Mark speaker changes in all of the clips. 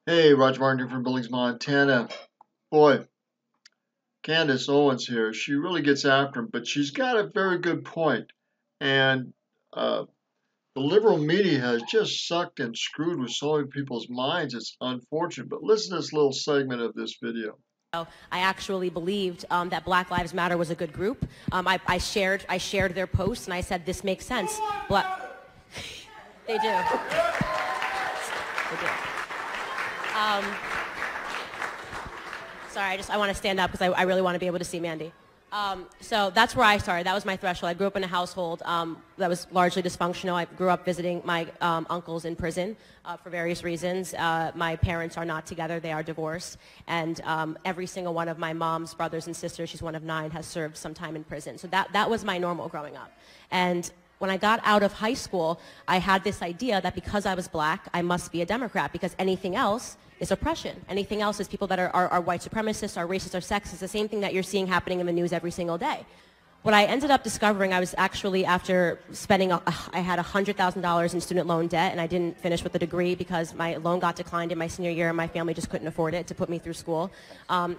Speaker 1: Hey, Roger Martin from Billings, Montana. Boy, Candice Owens here. She really gets after him, but she's got a very good point. And the liberal media has just sucked and screwed with so many people's minds. It's unfortunate. But listen to this little segment of this video.
Speaker 2: I actually believed that Black Lives Matter was a good group. I shared their posts and I said this makes sense. They do. They do. Um, Sorry, I want to stand up because I really want to be able to see Mandy. So that's where I started. That was my threshold. I grew up in a household that was largely dysfunctional. I grew up visiting my uncles in prison for various reasons. My parents are not together. They are divorced. And every single one of my mom's brothers and sisters, she's one of 9, has served some time in prison. So that was my normal growing up. And when I got out of high school, I had this idea that because I was black, I must be a Democrat because anything else is oppression. Anything else is people that are white supremacists, are racist, or sexist. The same thing that you're seeing happening in the news every single day. What I ended up discovering, I was actually, after spending, I had $100,000 in student loan debt, and I didn't finish with the degree because my loan got declined in my senior year, and my family just couldn't afford it to put me through school.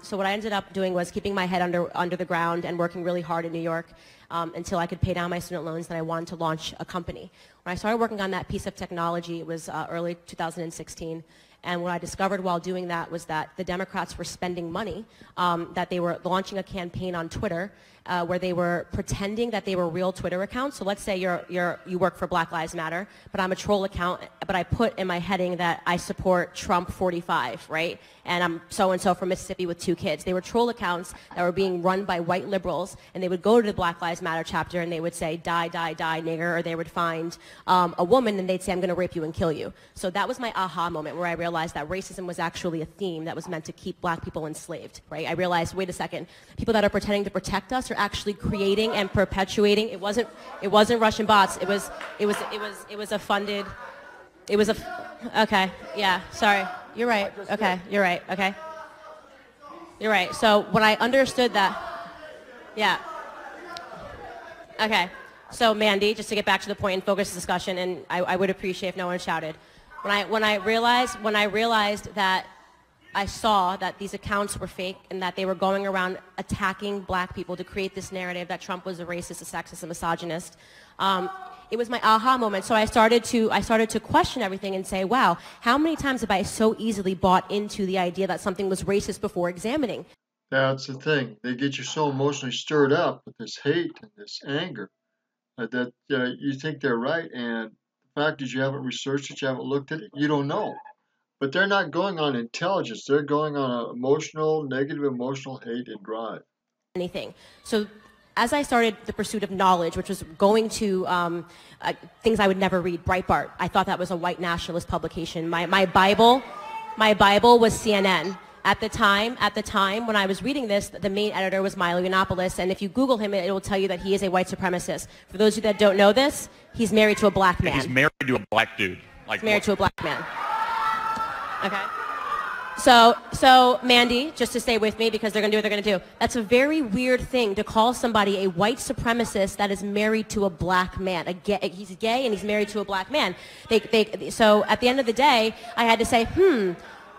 Speaker 2: So what I ended up doing was keeping my head under the ground and working really hard in New York until I could pay down my student loans, and I wanted to launch a company. When I started working on that piece of technology, it was early 2016. And what I discovered while doing that was that the Democrats were spending money, that they were launching a campaign on Twitter where they were pretending that they were real Twitter accounts. So let's say you work for Black Lives Matter, but I'm a troll account, but I put in my heading that I support Trump 45, right? And I'm so-and-so from Mississippi with 2 kids. They were troll accounts that were being run by white liberals, and they would go to the Black Lives Matter chapter and they would say, die, die, die, nigger, or they would find a woman and they'd say, I'm going to rape you and kill you. So that was my aha moment where I realized that racism was actually a theme that was meant to keep black people enslaved, right? I realized, wait a second, people that are pretending to protect us are actually creating and perpetuating. It wasn't Russian bots. It was a funded. Okay, yeah, sorry. You're right. Okay, you're right. Okay. You're right. So when I understood that, yeah. Okay. So Mandy, just to get back to the point and focus the discussion, and I would appreciate if no one shouted. When I realized that I saw that these accounts were fake and that they were going around attacking black people to create this narrative that Trump was a racist, a sexist, a misogynist. It was my aha moment. So I started to question everything and say, wow, how many times have I so easily bought into the idea that something was racist before examining?
Speaker 1: That's the thing. They get you so emotionally stirred up with this hate and this anger that you think they're right. And the fact is, you haven't researched it, you haven't looked at it, you don't know. But they're not going on intelligence. They're going on emotional, negative emotional hate and drive.
Speaker 2: Anything. So as I started the pursuit of knowledge, which was going to things I would never read, Breitbart, I thought that was a white nationalist publication. My Bible was CNN. At the time when I was reading this, the main editor was Milo Yiannopoulos, and if you Google him, it will tell you that he is a white supremacist. For those of you that don't know this, he's married to a black man.
Speaker 3: He's married to a black dude.
Speaker 2: He's married to a black man. Okay. So Mandy, just to stay with me because they're going to do what they're going to do. That's a very weird thing to call somebody a white supremacist that is married to a black man. He's gay and he's married to a black man. So at the end of the day, I had to say,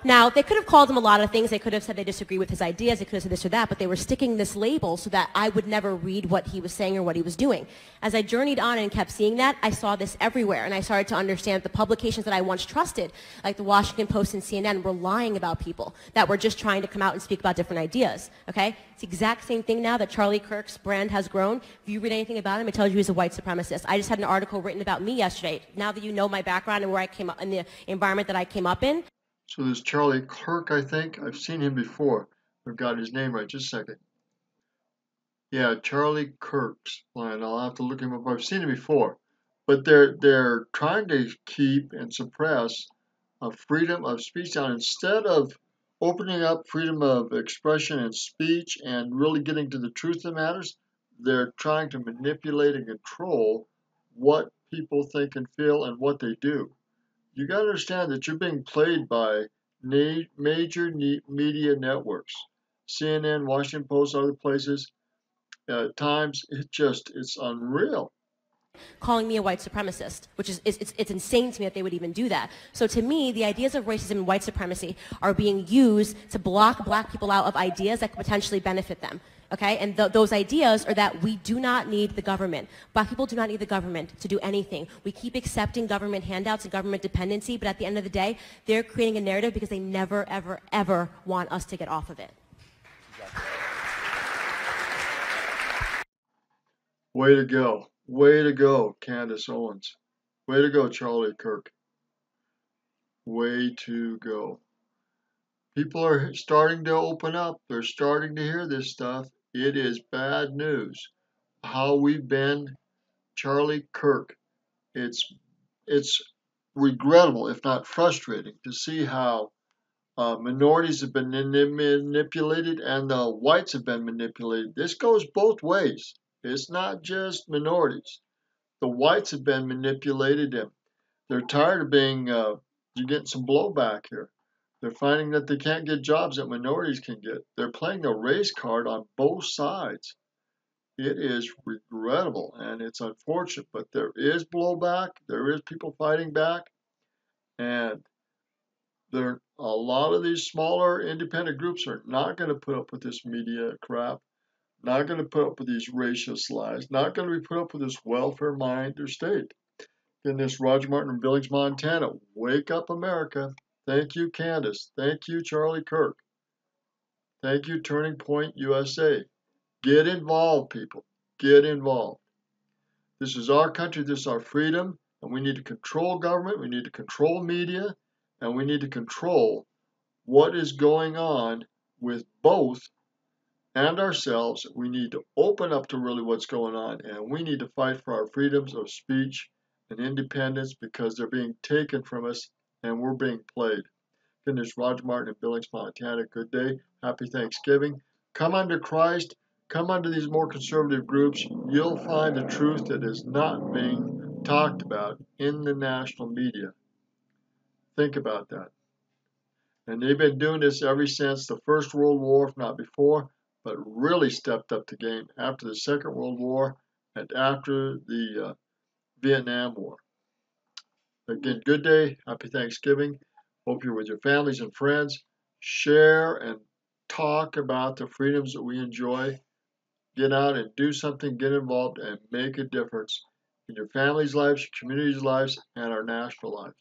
Speaker 2: Now, they could have called him a lot of things. They could have said they disagree with his ideas. They could have said this or that, but they were sticking this label so that I would never read what he was saying or what he was doing. As I journeyed on and kept seeing that, I saw this everywhere, and I started to understand the publications that I once trusted, like the Washington Post and CNN, were lying about people that were just trying to come out and speak about different ideas, okay? It's the exact same thing now that Charlie Kirk's brand has grown. If you read anything about him, it tells you he's a white supremacist. I just had an article written about me yesterday. Now that you know my background and where I came up, in the environment that I came up in,
Speaker 1: So there's Charlie Kirk, I think. I've seen him before. I've got his name right. Just a second. Yeah, Charlie Kirk's plan. I'll have to look him up. I've seen him before. But they're trying to keep and suppress freedom of speech down instead of opening up freedom of expression and speech and really getting to the truth that matters. They're trying to manipulate and control what people think and feel and what they do. You got to understand that you're being played by major media networks, CNN, Washington Post, other places. Times, it's unreal.
Speaker 2: calling me a white supremacist, which is it's insane to me that they would even do that. So to me, the ideas of racism and white supremacy are being used to block black people out of ideas that could potentially benefit them. Okay, and those ideas are that we do not need the government. Black people do not need the government to do anything. We keep accepting government handouts and government dependency, but at the end of the day, they're creating a narrative because they never, ever, ever want us to get off of it.
Speaker 1: Way to go. Way to go, Candice Owens. Way to go, Charlie Kirk. Way to go. People are starting to open up. They're starting to hear this stuff. It is bad news. How we've been, Charlie Kirk. It's regrettable, if not frustrating, to see how minorities have been manipulated and the whites have been manipulated. This goes both ways. It's not just minorities. The whites have been manipulated and they're tired of being, you're getting some blowback here. They're finding that they can't get jobs that minorities can get. They're playing the race card on both sides. It is regrettable and it's unfortunate, but there is blowback. There is people fighting back. And there, a lot of these smaller independent groups are not going to put up with this media crap, not going to put up with these racist lies, not going to be put up with this welfare-minded state. In this Roger Martin in Billings, Montana. Wake up, America. Thank you, Candice. Thank you, Charlie Kirk. Thank you, Turning Point USA. Get involved, people. Get involved. This is our country. This is our freedom. And we need to control government. We need to control media. And we need to control what is going on with both and ourselves. We need to open up to really what's going on. And we need to fight for our freedoms of speech and independence because they're being taken from us and we're being played. Again, this is Roger Martin in Billings, Montana. Good day. Happy Thanksgiving. Come under Christ. Come under these more conservative groups. You'll find the truth that is not being talked about in the national media. Think about that. And they've been doing this ever since the First World War, if not before, but really stepped up the game after the Second World War and after the Vietnam War. Again, good day. Happy Thanksgiving. Hope you're with your families and friends. Share and talk about the freedoms that we enjoy. Get out and do something, get involved, and make a difference in your family's lives, your community's lives, and our national lives.